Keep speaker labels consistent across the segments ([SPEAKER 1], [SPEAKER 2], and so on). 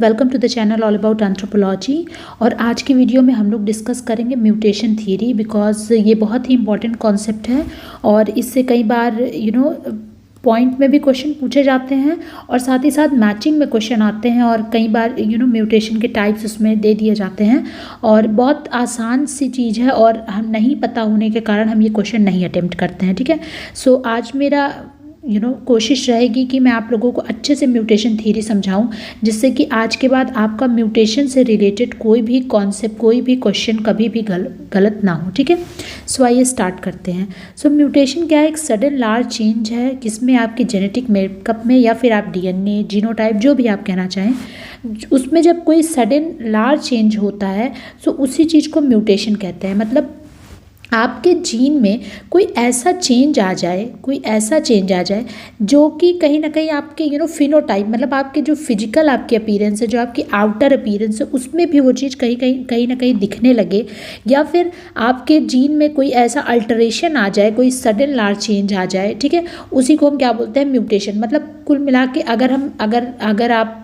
[SPEAKER 1] Welcome to the channel all about anthropology. और आज की वीडियो में हम लोग डिस्कस करेंगे म्यूटेशन थ्योरी, बिकॉज ये बहुत ही इंपॉर्टेंट कॉन्सेप्ट है और इससे कई बार पॉइंट में भी क्वेश्चन पूछे जाते हैं और साथ ही साथ मैचिंग में क्वेश्चन आते हैं और कई बार म्यूटेशन के टाइप्स उसमें दे दिए जाते हैं और बहुत आसान सी चीज़ है और हम नहीं पता होने के कारण हम ये क्वेश्चन नहीं अटेम्प्ट करते हैं। ठीक है, सो आज मेरा कोशिश रहेगी कि मैं आप लोगों को अच्छे से म्यूटेशन थ्योरी समझाऊं, जिससे कि आज के बाद आपका म्यूटेशन से रिलेटेड कोई भी कॉन्सेप्ट, कोई भी क्वेश्चन कभी भी गलत ना हो। ठीक है, सो आइए स्टार्ट करते हैं। सो म्यूटेशन क्या है? एक सडन लार्ज चेंज है जिसमें आपके जेनेटिक मेकअप में या फिर आप डीएनए, जीनोटाइप, जो भी आप कहना चाहें, उसमें जब कोई सडन लार्ज चेंज होता है तो उसी चीज़ को म्यूटेशन कहते हैं। मतलब आपके जीन में कोई ऐसा चेंज आ जाए जो कि कहीं ना कहीं आपके फिनोटाइप, मतलब आपके जो फिजिकल आपकी अपीयरेंस है, जो आपकी आउटर अपीयरेंस है, उसमें भी वो चीज़ कहीं ना कहीं दिखने लगे, या फिर आपके जीन में कोई ऐसा अल्टरेशन आ जाए, कोई सडन लार्ज चेंज आ जाए। ठीक है, उसी को हम क्या बोलते हैं? म्यूटेशन। मतलब कुल मिला के अगर आप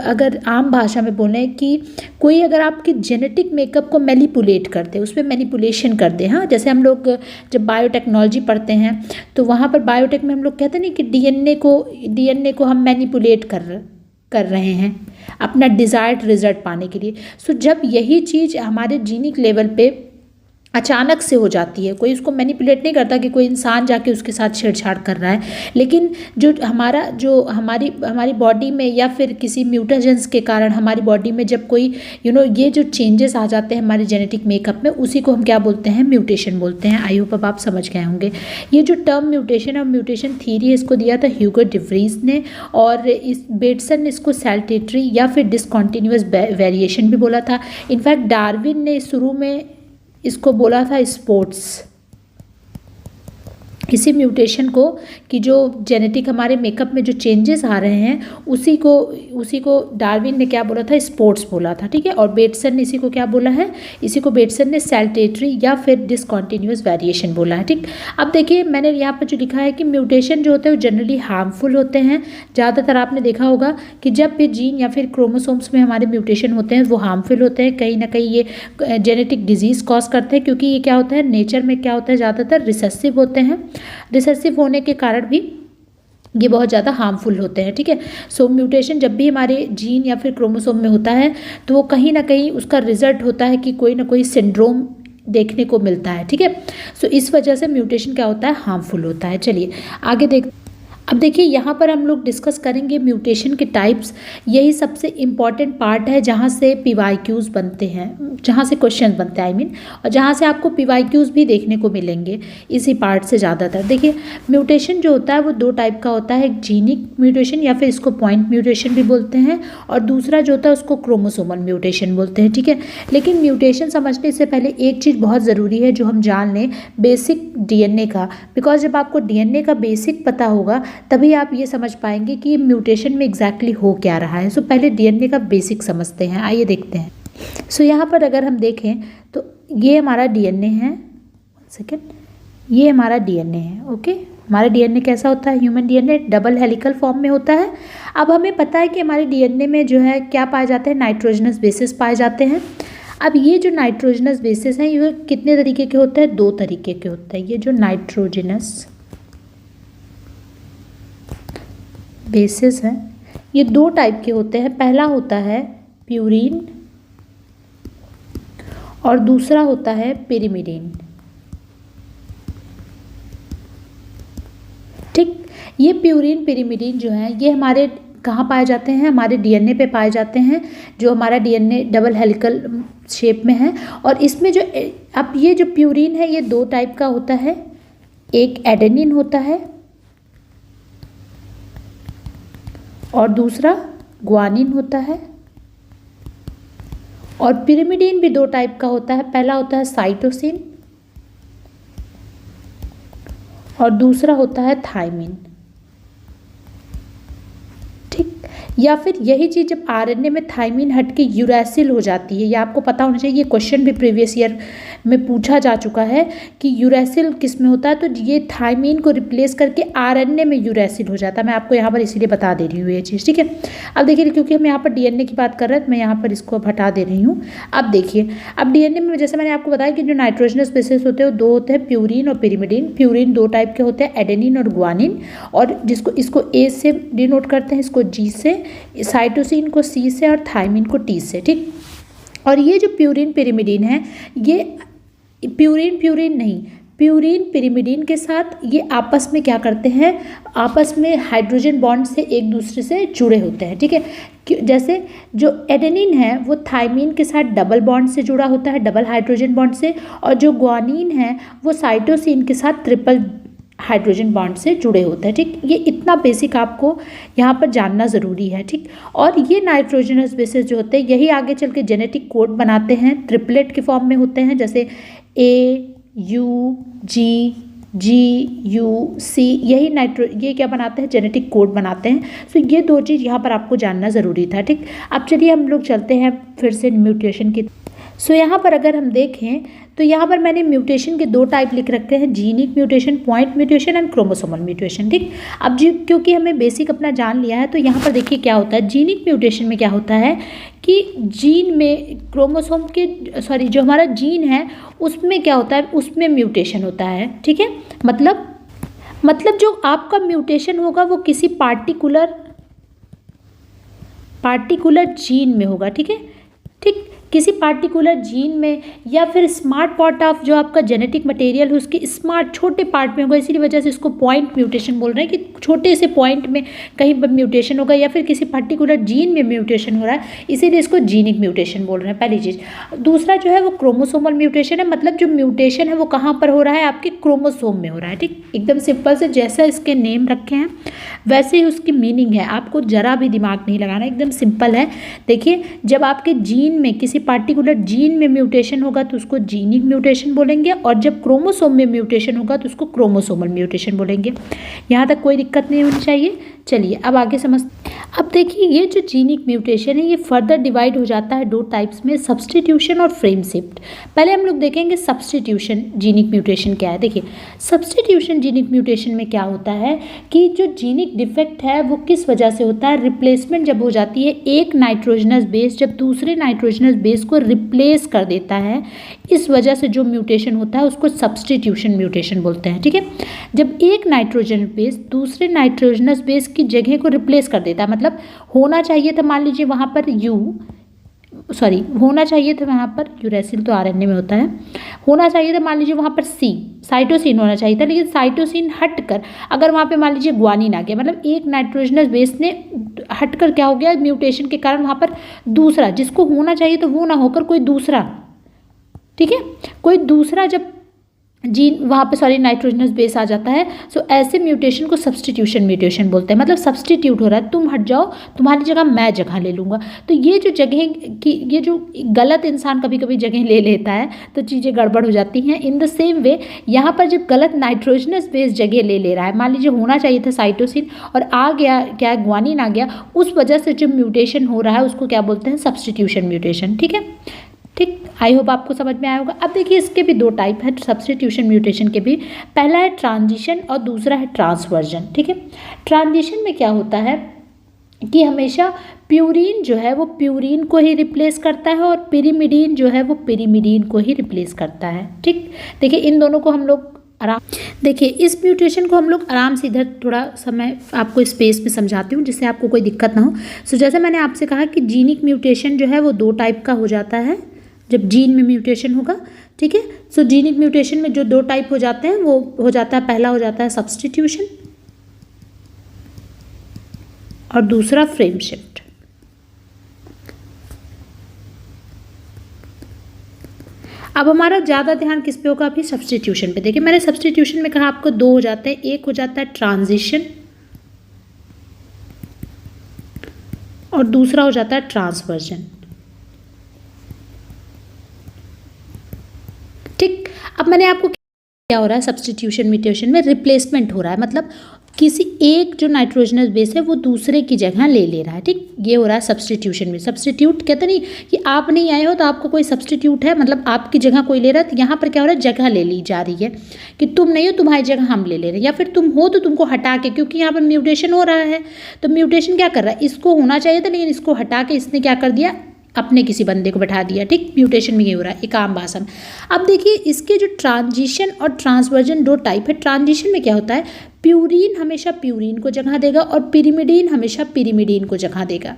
[SPEAKER 1] अगर आम भाषा में बोलें कि कोई अगर आपके जेनेटिक मेकअप को मैनिपुलेट करते, उस पर मैनिपुलेशन कर दे। हाँ, जैसे हम लोग जब बायोटेक्नोलॉजी पढ़ते हैं तो वहाँ पर बायोटेक में हम लोग कहते हैं ना कि डीएनए को हम मैनिपुलेट कर रहे हैं अपना डिज़ायर्ड रिजल्ट पाने के लिए। सो जब यही चीज़ हमारे जीनिक लेवल पे अचानक से हो जाती है, कोई उसको मैनिपुलेट नहीं करता कि कोई इंसान जाके उसके साथ छेड़छाड़ कर रहा है, लेकिन जो हमारी बॉडी में या फिर किसी म्यूटेशंस के कारण हमारी बॉडी में जब कोई ये जो चेंजेस आ जाते हैं हमारे जेनेटिक मेकअप में, उसी को हम क्या बोलते हैं? म्यूटेशन बोलते हैं। आई होप अब आप समझ गए होंगे। ये जो टर्म म्यूटेशन और म्यूटेशन थ्योरी है, इसको दिया था ह्यूगो डे व्रीज ने, और इस बेटसन ने इसको सैल्टेटरी या फिर डिसकॉन्टिन्यूअस वेरिएशन भी बोला था। इनफैक्ट डार्विन ने शुरू में इसको बोला था स्पोर्ट्स, इसी म्यूटेशन को, कि जो जेनेटिक हमारे मेकअप में जो चेंजेस आ रहे हैं उसी को डार्विन ने क्या बोला था? स्पोर्ट्स बोला था। ठीक है, और बेटसन ने इसी को क्या बोला है? इसी को बेटसन ने सैल्टेटरी या फिर डिसकॉन्टिन्यूअस वेरिएशन बोला है। ठीक, अब देखिए मैंने यहाँ पर जो लिखा है कि म्यूटेशन जो होते हैं वो जनरली हार्मफुल होते हैं। ज़्यादातर आपने देखा होगा कि जब भी जीन या फिर क्रोमोसोम्स में हमारे म्यूटेशन होते हैं वो हार्मफुल होते हैं, कहीं ना कहीं ये जेनेटिक डिजीज़ कॉज करते हैं, क्योंकि ये क्या होता है, नेचर में क्या होता है, ज़्यादातर रिसेसिव होते हैं। रिसेसिव होने के कारण भी ये बहुत ज़्यादा हार्मफुल होते हैं। ठीक है, सो म्यूटेशन जब भी हमारे जीन या फिर क्रोमोसोम में होता है तो वो कहीं ना कहीं उसका रिजल्ट होता है कि कोई ना कोई सिंड्रोम देखने को मिलता है। ठीक है, सो इस वजह से म्यूटेशन क्या होता है? हार्मफुल होता है। चलिए आगे अब देखिए यहाँ पर हम लोग डिस्कस करेंगे म्यूटेशन के टाइप्स। यही सबसे इम्पॉर्टेंट पार्ट है जहाँ से पीवाईक्यूज़ बनते हैं, जहाँ से क्वेश्चन बनते हैं और जहाँ से आपको पीवाईक्यूज़ भी देखने को मिलेंगे इसी पार्ट से ज़्यादातर। देखिए म्यूटेशन जो होता है वो दो टाइप का होता है, एक जीनिक म्यूटेशन या फिर इसको पॉइंट म्यूटेशन भी बोलते हैं, और दूसरा जो होता है उसको क्रोमोसोमल म्यूटेशन बोलते हैं। ठीक है, लेकिन म्यूटेशन समझने से पहले एक चीज़ बहुत ज़रूरी है जो हम जान लें, बेसिक डीएनए का। बिकॉज जब आपको डीएनए का बेसिक पता होगा तभी आप ये समझ पाएंगे कि म्यूटेशन में एग्जैक्टली हो क्या रहा है। सो पहले डीएनए का बेसिक समझते हैं, आइए देखते हैं। सो यहाँ पर अगर हम देखें तो ये हमारा डीएनए है, ये हमारा डीएनए है। ओके, हमारा डीएनए कैसा होता है? Human DNA double helical form में होता है। अब हमें पता है कि हमारे डीएनए में जो है क्या पाए जाते हैं? नाइट्रोजनस बेसिस पाए जाते हैं। अब ये जो नाइट्रोजनस बेसिस हैं ये कितने तरीके के होते हैं? दो तरीके के होते हैं। ये जो नाइट्रोजनस बेसिस हैं ये दो टाइप के होते हैं। पहला होता है प्यूरीन और दूसरा होता है पिरिमिडीन। ठीक, ये प्यूरीन पिरिमिडीन जो है ये हमारे कहाँ पाए जाते हैं? हमारे डीएनए पे पाए जाते हैं, जो हमारा डीएनए डबल हेलिकल शेप में है। और इसमें जो अब ये जो प्यूरीन है ये दो टाइप का होता है, एक एडेनिन होता है और दूसरा ग्वानिन होता है। और पिरिमिडीन भी दो टाइप का होता है, पहला होता है साइटोसिन और दूसरा होता है थायमिन। ठीक, या फिर यही चीज़ जब आरएनए में थाइमिन हट के यूरैसिल हो जाती है, या आपको पता होना चाहिए, ये क्वेश्चन भी प्रीवियस ईयर में पूछा जा चुका है कि यूरैसिल किस में होता है, तो ये थाइमिन को रिप्लेस करके आरएनए में यूरैसिल हो जाता है। मैं आपको यहाँ पर इसीलिए बता दे रही हूँ ये चीज़, ठीक है। अब देखिए, क्योंकि हम यहाँ पर डीएनए की बात कर रहे हैं तो मैं यहाँ पर इसको अब हटा दे रही हूँ। अब देखिए, अब डीएनए में जैसे मैंने आपको बताया कि जो नाइट्रोजनस बेसेस होते हैं वो दो होते हैं, प्यूरिन और पिरिमिडिन। प्यूरिन दो टाइप के होते हैं, एडेनिन और ग्वानिन, और इसको ए से डिनोट करते हैं, इसको जी से, साइटोसिन को सी से, और थाइमिन को टी से, ठीक। और ये जो प्यूरिन पिरिमिडिन है, ये प्यूरिन पिरिमिडिन के साथ ये आपस में क्या करते हैं, आपस में हाइड्रोजन बॉन्ड से एक दूसरे से जुड़े होते हैं, ठीक है। जैसे जो एडेनिन है वो थाइमिन के साथ डबल बॉन्ड से जुड़ा होता है, डबल हाइड्रोजन बॉन्ड से, और जो ग्वानिन है वो साइटोसिन के साथ ट्रिपल हाइड्रोजन बॉन्ड से जुड़े होते हैं, ठीक। ये इतना बेसिक आपको यहाँ पर जानना ज़रूरी है, ठीक। और ये नाइट्रोजनस बेसेस जो होते हैं यही आगे चल के जेनेटिक कोड बनाते हैं, ट्रिपलेट के फॉर्म में होते हैं, जैसे AUG GUC, ये क्या बनाते हैं, जेनेटिक कोड बनाते हैं। सो ये दो चीज़ यहाँ पर आपको जानना ज़रूरी था, ठीक। अब चलिए हम लोग चलते हैं फिर से म्यूटेशन की। सो यहाँ पर अगर हम देखें तो यहाँ पर मैंने म्यूटेशन के दो टाइप लिख रखे हैं, genic mutation, point mutation and chromosomal mutation, ठीक। अब जी क्योंकि हमें बेसिक अपना जान लिया है तो यहाँ पर देखिए क्या होता है, जीनिक म्यूटेशन में क्या होता है कि जीन में क्रोमोसोम के जो हमारा जीन है उसमें क्या होता है, उसमें म्यूटेशन होता है, ठीक है। मतलब जो आपका म्यूटेशन होगा वो किसी पार्टिकुलर जीन में होगा, ठीक है, ठीक। किसी पार्टिकुलर जीन में, या फिर स्मार्ट पार्ट ऑफ जो आपका जेनेटिक मटेरियल है उसके स्मार्ट छोटे पार्ट में होगा, इसीलिए वजह से इसको पॉइंट म्यूटेशन बोल रहे हैं कि छोटे से पॉइंट में कहीं पर म्यूटेशन होगा, या फिर किसी पर्टिकुलर जीन में म्यूटेशन हो रहा है, इसीलिए इसको जीनिक म्यूटेशन बोल रहे हैं, पहली चीज़। दूसरा जो है वो क्रोमोसोमल म्यूटेशन है, मतलब जो म्यूटेशन है वो कहाँ पर हो रहा है, आपके क्रोमोसोम में हो रहा है, ठीक। एकदम सिंपल से जैसा इसके नेम रखे हैं वैसे ही उसकी मीनिंग है, आपको जरा भी दिमाग नहीं लगाना, एकदम सिंपल है। देखिए, जब आपके जीन में किसी पार्टिकुलर जीन में म्यूटेशन होगा तो उसको जीनिक म्यूटेशन बोलेंगे, और जब क्रोमोसोम में म्यूटेशन होगा तो उसको क्रोमोसोमल म्यूटेशन बोलेंगे। यहाँ तक कोई दिक्कत नहीं होनी चाहिए। चलिए अब आगे समझते। अब देखिए, ये जो जीनिक म्यूटेशन है ये फर्दर डिवाइड हो जाता है दो टाइप्स में, सब्स्टिट्यूशन और फ्रेम शिफ्ट। पहले हम लोग देखेंगे सब्स्टिट्यूशन जीनिक म्यूटेशन क्या है। देखिए, सब्स्टिट्यूशन जीनिक म्यूटेशन में क्या होता है कि जो जीनिक डिफेक्ट है वो किस वजह से होता है, रिप्लेसमेंट जब हो जाती है, एक नाइट्रोजनस बेस जब दूसरे नाइट्रोजनस बेस को रिप्लेस कर देता है, इस वजह से जो म्यूटेशन होता है उसको सब्स्टिट्यूशन म्यूटेशन बोलते हैं, ठीक है। जब एक नाइट्रोजन बेस दूसरे नाइट्रोजनस बेस की जगह को रिप्लेस कर देता है, मतलब होना चाहिए था, मान लीजिए वहाँ पर होना चाहिए था वहाँ पर यूरैसिल तो आरएनए में होता है, होना चाहिए था मान लीजिए वहाँ पर साइटोसिन होना चाहिए था, लेकिन साइटोसिन हटकर अगर वहाँ पे मान लीजिए ग्वानिन आ गया, मतलब एक नाइट्रोजनस बेस ने हटकर क्या हो गया, म्यूटेशन के कारण वहाँ पर दूसरा जिसको होना चाहिए तो वो ना होकर कोई दूसरा, ठीक है, कोई दूसरा जब जीन वहाँ पे नाइट्रोजनस बेस आ जाता है। सो ऐसे म्यूटेशन को सब्स्टिट्यूशन म्यूटेशन बोलते हैं, मतलब सब्स्टिट्यूट हो रहा है, तुम हट जाओ, तुम्हारी जगह मैं जगह ले लूँगा। तो ये जो जगह की, ये जो गलत इंसान कभी कभी जगह ले लेता है तो चीज़ें गड़बड़ हो जाती हैं। इन द सेम वे यहाँ पर जब गलत नाइट्रोजनस बेस जगह ले रहा है, मान लीजिए होना चाहिए था साइटोसिन और आ गया क्या, ग्वानिन आ गया, उस वजह से जो म्यूटेशन हो रहा है उसको क्या बोलते हैं, सब्स्टिट्यूशन म्यूटेशन, ठीक है, ठीक। आई होप आपको समझ में आया होगा। अब देखिए, इसके भी दो टाइप है सब्स्टिट्यूशन म्यूटेशन के भी, पहला है ट्रांजिशन और दूसरा है ट्रांसवर्जन, ठीक है। ट्रांजिशन में क्या होता है कि हमेशा प्यूरिन जो है वो प्यूरिन को ही रिप्लेस करता है और पिरिमिडीन जो है वो पिरिमिडीन को ही रिप्लेस करता है, ठीक। देखिए, इन दोनों को हम लोग देखिए इस म्यूटेशन को हम लोग आराम से इधर थोड़ा समय आपको स्पेस में समझाती हूँ जिससे आपको कोई दिक्कत ना हो। सो जैसे मैंने आपसे कहा कि जीनिक म्यूटेशन जो है वो दो टाइप का हो जाता है जब जीन में म्यूटेशन होगा, ठीक है। सो जीनिक म्यूटेशन में जो दो टाइप हो जाते हैं वो हो जाता है, पहला हो जाता है सब्स्टिट्यूशन और दूसरा फ्रेम शिफ्ट। अब हमारा ज़्यादा ध्यान किस पे होगा, अभी सब्स्टिट्यूशन पे। देखिए, मैंने सब्स्टिट्यूशन में कहा आपको दो हो जाते हैं, एक हो जाता है ट्रांजिशन और दूसरा हो जाता है ट्रांसवर्जन, ठीक। अब मैंने आपको क्या हो रहा है, सब्स्टिट्यूशन म्यूटेशन में रिप्लेसमेंट हो रहा है, मतलब किसी एक जो नाइट्रोजनस बेस है वो दूसरे की जगह ले ले रहा है, ठीक। ये हो रहा है सब्सटीट्यूशन में। सब्सटीट्यूट कहते नहीं कि आप नहीं आए हो तो आपका कोई सब्सटीट्यूट है, मतलब आपकी जगह कोई ले रहा है। तो यहाँ पर क्या हो रहा है, जगह ले ली जा रही है कि तुम नहीं हो, तुम्हारी जगह हम ले ले रहे हैं, या फिर तुम हो तो तुमको हटा के, क्योंकि यहाँ पर म्यूटेशन हो रहा है। तो म्यूटेशन क्या कर रहा है, इसको होना चाहिए था लेकिन इसको हटा के इसने क्या कर दिया, अपने किसी बंदे को बैठा दिया, ठीक। म्यूटेशन में ये हो रहा है, एक आम भाषा। अब देखिए इसके जो ट्रांजिशन और ट्रांसवर्जन दो टाइप है। ट्रांजिशन में क्या होता है, प्यूरीन हमेशा प्यूरीन को जगह देगा और पिरिमिडीन हमेशा पिरिमिडीन को जगह देगा,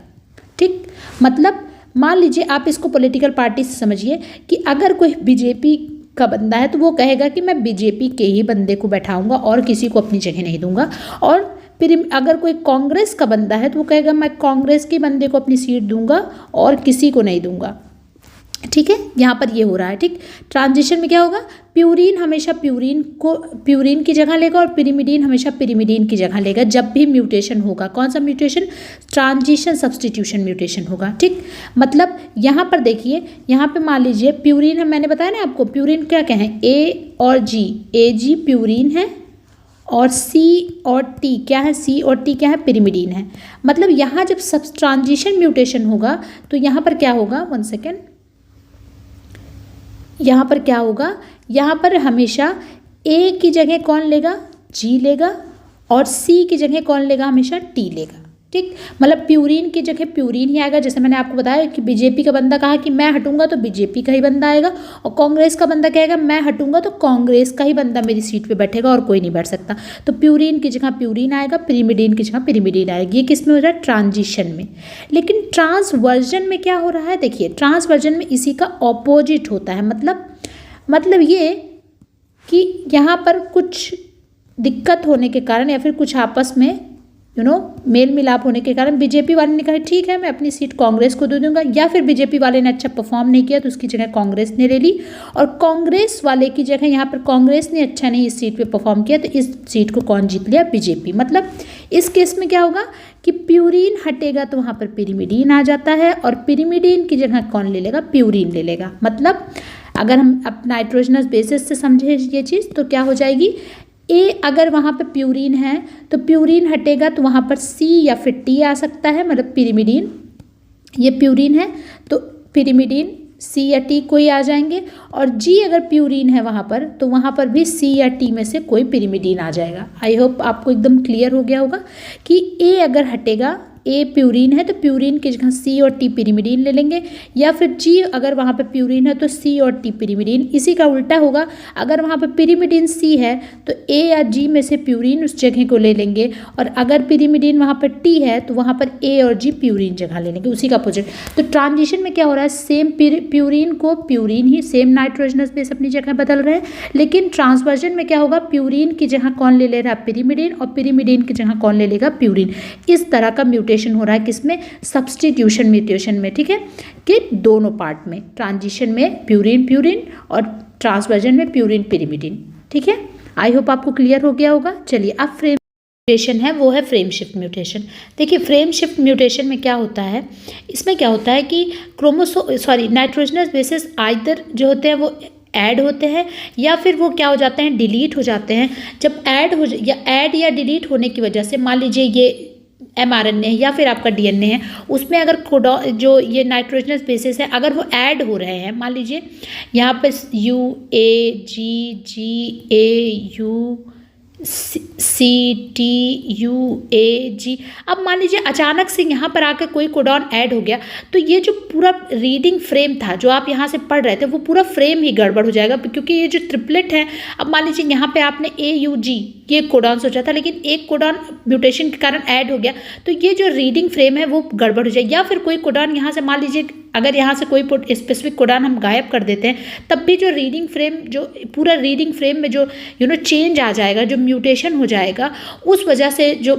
[SPEAKER 1] ठीक। मतलब मान लीजिए आप इसको पॉलिटिकल पार्टी से समझिए कि अगर कोई बीजेपी का बंदा है तो वो कहेगा कि मैं बीजेपी के ही बंदे को बैठाऊंगा और किसी को अपनी जगह नहीं दूंगा। और फिर अगर कोई कांग्रेस का बंदा है तो वो कहेगा मैं कांग्रेस के बंदे को अपनी सीट दूंगा और किसी को नहीं दूंगा, ठीक है। यहाँ पर ये हो रहा है, ठीक। ट्रांजिशन में क्या होगा, प्यूरीन हमेशा प्यूरीन की जगह लेगा और पिरिमिडीन हमेशा पिरिमिडीन की जगह लेगा जब भी म्यूटेशन होगा। कौन सा म्यूटेशन, ट्रांजिशन सब्सटीट्यूशन म्यूटेशन होगा, ठीक। मतलब यहाँ पर देखिए, यहाँ पे मान लीजिए प्यूरीन है, मैंने बताया ना आपको प्यूरीन क्या क्या है, ए और जी, ए जी प्यूरीन है और सी और टी क्या है, सी और टी क्या है, पिरिमिडीन है। मतलब यहाँ जब सब ट्रांजिशन म्यूटेशन होगा तो यहाँ पर क्या होगा, वन सेकेंड, यहाँ पर क्या होगा, यहाँ पर हमेशा ए की जगह कौन लेगा, जी लेगा, और सी की जगह कौन लेगा, हमेशा टी लेगा, ठीक। मतलब प्यूरीन की जगह प्यूरीन ही आएगा। जैसे मैंने आपको बताया कि बीजेपी का बंदा कहा कि मैं हटूंगा तो बीजेपी का ही बंदा आएगा, और कांग्रेस का बंदा कहेगा मैं हटूंगा तो कांग्रेस का ही बंदा मेरी सीट पे बैठेगा और कोई नहीं बैठ सकता। तो प्यूरीन की जगह प्यूरीन आएगा, पिरिमिडीन की जगह पिरिमिडीन आएगी। ये किस में हो रहा है, ट्रांजिशन में। लेकिन ट्रांसवर्जन में क्या हो रहा है, देखिए ट्रांसवर्जन में इसी का ऑपोजिट होता है। मतलब ये कि यहाँ पर कुछ दिक्कत होने के कारण या फिर कुछ आपस में मेल मिलाप होने के कारण बीजेपी वाले ने कहा ठीक है मैं अपनी सीट कांग्रेस को दे दूंगा, या फिर बीजेपी वाले ने अच्छा परफॉर्म नहीं किया तो उसकी जगह कांग्रेस ने ले ली, और कांग्रेस वाले की जगह यहाँ पर कांग्रेस ने अच्छा नहीं इस सीट पे परफॉर्म किया तो इस सीट को कौन जीत लिया, बीजेपी। मतलब इस केस में क्या होगा कि प्यूरीन हटेगा तो वहाँ पर पिरिमिडीन आ जाता है, और पिरिमिडीन की जगह कौन ले लेगा, प्यूरीन ले लेगा। मतलब अगर हम अब नाइट्रोजनस बेसिस से समझे ये चीज़ तो क्या हो जाएगी, ए अगर वहाँ पे प्यूरीन है तो प्यूरीन हटेगा तो वहाँ पर सी या फिर टी आ सकता है, मतलब पिरिमिडीन, ये प्यूरीन है तो पिरिमिडीन सी या टी कोई आ जाएंगे, और जी अगर प्यूरीन है वहाँ पर तो वहाँ पर भी सी या टी में से कोई पिरिमिडीन आ जाएगा। आई होप आपको एकदम क्लियर हो गया होगा कि ए अगर हटेगा, ए प्यूरीन है तो प्यूरीन की जगह सी और टी पिरिमिडीन ले लेंगे, या फिर जी अगर वहाँ पे प्यूरीन है तो सी और टी पिरिमिडीन। इसी का उल्टा होगा, अगर वहाँ पे पिरिमिडीन सी है तो ए या जी में से प्यूरीन उस जगह को ले लेंगे, और अगर पिरिमिडीन वहाँ पर टी है तो वहाँ पर ए और जी प्यूरीन जगह ले लेंगे, उसी का अपोजिट। तो ट्रांजिशन में क्या हो रहा है, सेम प्यूरीन को प्यूरीन ही सेम नाइट्रोजनस बेस अपनी जगह बदल रहे हैं, लेकिन ट्रांसवर्जन में क्या होगा, प्यूरीन की जगह कौन ले ले रहा है, पिरिमिडीन, और पिरिमिडीन की जगह कौन ले लेगा, प्यूरीन। इस तरह का म्यूटेशन हो रहा है किसमें, सब्स्टिट्यूशन म्यूटेशन में, ठीक है, कि दोनों पार्ट में, ट्रांजिशन में प्यूरीन प्यूरीन और ट्रांसवर्जन में प्यूरीन पिरिमिडीन, ठीक है। आई होप आपको क्लियर हो गया होगा। चलिए अब फ्रेम म्यूटेशन है वो है फ्रेम शिफ्ट म्यूटेशन। देखिए फ्रेम शिफ्ट म्यूटेशन में क्या होता है, इसमें क्या होता है कि नाइट्रोजनस बेसिस आइदर जो होते हैं वो ऐड होते हैं या फिर वो क्या हो जाते हैं, डिलीट हो जाते हैं। जब ऐड या डिलीट होने की वजह से, मान लीजिए ये mRNA है या फिर आपका DNA है, उसमें अगर जो ये नाइट्रोजनस बेसिस है अगर वो ऐड हो रहे हैं, मान लीजिए यहाँ पे UAGGAU CTUAG, अब मान लीजिए अचानक से यहाँ पर आकर कोई कोडॉन ऐड हो गया तो ये जो पूरा रीडिंग फ्रेम था जो आप यहाँ से पढ़ रहे थे वो पूरा फ्रेम ही गड़बड़ हो जाएगा, क्योंकि ये जो ट्रिपलेट है, अब मान लीजिए यहाँ पे आपने AUG ये कोडॉन सोचा था लेकिन एक कोडॉन म्यूटेशन के कारण ऐड हो गया तो ये जो रीडिंग फ्रेम है वो गड़बड़ हो जाएगी। या फिर कोई कोडॉन यहाँ से, मान लीजिए अगर यहाँ से कोई स्पेसिफिक कोडॉन हम गायब कर देते हैं तब भी जो रीडिंग फ्रेम, जो पूरा रीडिंग फ्रेम में जो चेंज आ जाएगा, जो म्यूटेशन हो जाएगा, उस वजह से जो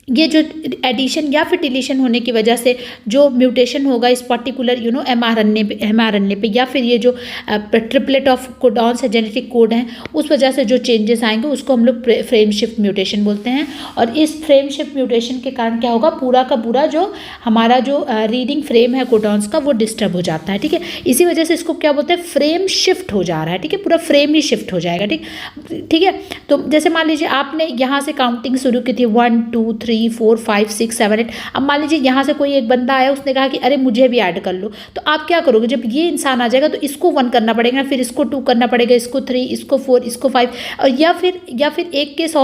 [SPEAKER 1] ये जो एडिशन या फिर डिलीशन होने की वजह से जो म्यूटेशन होगा इस पर्टिकुलर एमआरएनए पे या फिर ये जो ट्रिपलेट ऑफ कोडॉन्स है, जेनेटिक कोड हैं, उस वजह से जो चेंजेस आएंगे उसको हम लोग फ्रेम शिफ्ट म्यूटेशन बोलते हैं। और इस फ्रेम शिफ्ट म्यूटेशन के कारण क्या होगा, पूरा का पूरा जो हमारा जो रीडिंग फ्रेम है कोडॉन्स का वो डिस्टर्ब हो जाता है। ठीक है, इसी वजह से इसको क्या बोलते हैं, फ्रेम शिफ्ट हो जा रहा है। ठीक है, पूरा फ्रेम ही शिफ्ट हो जाएगा। ठीक है, तो जैसे मान लीजिए आपने यहाँ से काउंटिंग शुरू की थी 1 2 3 4 5 6 7 8। अब मान लीजिए यहाँ से कोई एक बंदा आया, उसने कहा कि अरे मुझे भी ऐड कर लो, तो आप क्या करोगे, जब ये इंसान आ जाएगा तो इसको 1 करना पड़ेगा, फिर इसको 2 करना पड़ेगा, इसको 3, इसको 4, इसको 5, और या फिर एक केस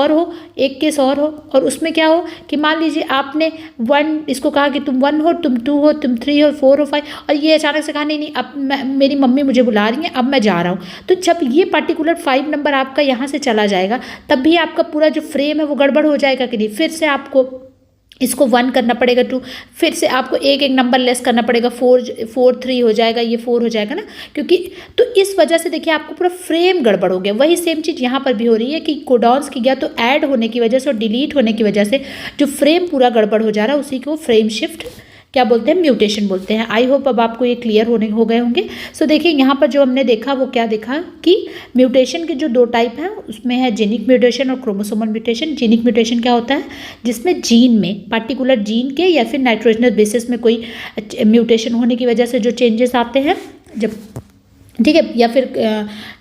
[SPEAKER 1] और हो और उसमें क्या हो कि मान लीजिए आपने 1 इसको कहा कि तुम 1 हो, तुम 2 हो, तुम 3 हो, 4 हो, 5, और ये अचानक से कहा नहीं अब मेरी मम्मी मुझे बुला रही है, अब मैं जा रहा हूँ। तो जब ये पर्टिकुलर 5 नंबर आपका यहाँ से चला जाएगा तब भी आपका पूरा जो फ्रेम है वो गड़बड़ हो जाएगा कि नहीं। फिर से आपको इसको 1 करना पड़ेगा, 2, फिर से आपको एक नंबर लेस करना पड़ेगा, 4 3 हो जाएगा, ये 4 हो जाएगा ना, क्योंकि तो इस वजह से देखिए आपको पूरा फ्रेम गड़बड़ हो गया। वही सेम चीज़ यहाँ पर भी हो रही है कि कोडॉन्स की या तो ऐड होने की वजह से और डिलीट होने की वजह से जो फ्रेम पूरा गड़बड़ हो जा रहा है उसी को फ्रेम शिफ्ट क्या बोलते हैं, म्यूटेशन बोलते हैं। आई होप अब आपको ये क्लियर हो गए होंगे। सो देखिए यहाँ पर जो हमने देखा वो क्या देखा कि म्यूटेशन के जो 2 टाइप हैं उसमें है जेनिक म्यूटेशन और क्रोमोसोमल म्यूटेशन। जेनिक म्यूटेशन क्या होता है, जिसमें जीन में पर्टिकुलर जीन के या फिर नाइट्रोजनस बेसिस में कोई म्यूटेशन होने की वजह से जो चेंजेस आते हैं, जब ठीक है, या फिर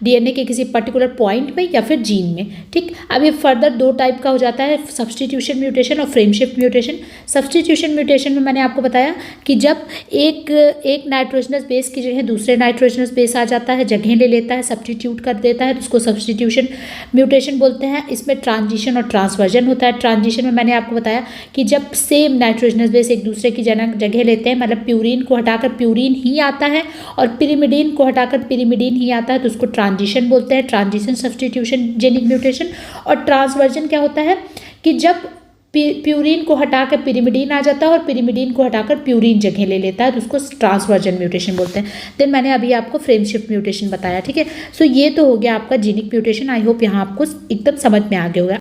[SPEAKER 1] डीएनए के किसी पर्टिकुलर पॉइंट में या फिर जीन में। ठीक, अब ये फर्दर 2 टाइप का हो जाता है, सब्सटीट्यूशन म्यूटेशन और frame shift mutation. Substitution mutation में मैंने आपको बताया कि जब एक नाइट्रोजनस बेस की जगह दूसरे नाइट्रोजनस बेस आ जाता है, जगह ले लेता है, सब्सटीट्यूट कर देता है, तो उसको सब्सटीट्यूशन म्यूटेशन बोलते हैं। इसमें ट्रांजिशन और ट्रांसवर्जन होता है। ट्रांजिशन में मैंने आपको बताया कि जब सेम नाइट्रोजनस बेस एक दूसरे की जगह लेते हैं, मतलब प्यूरिन को हटाकर प्यूरिन ही आता है और पिरिमिडीन को हटाकर पिरिमिडीन ही आता है, तो उसको ट्रांजिशन बोलते हैं, ट्रांजिशन सब्सटीट्यूशन जेनिक म्यूटेशन। और ट्रांसवर्जन क्या होता है कि जब प्यूरिन को हटाकर पिरिमिडीन आ जाता है और पिरिमिडीन को हटाकर प्यूरिन जगह ले लेता है, तो उसको ट्रांसवर्जन म्यूटेशन बोलते हैं। देन मैंने अभी आपको फ्रेम शिफ्ट म्यूटेशन बताया। ठीक है, सो ये तो हो गया आपका जेनिक म्यूटेशन। आई होप यहाँ आपको एकदम समझ में आ गया होगा।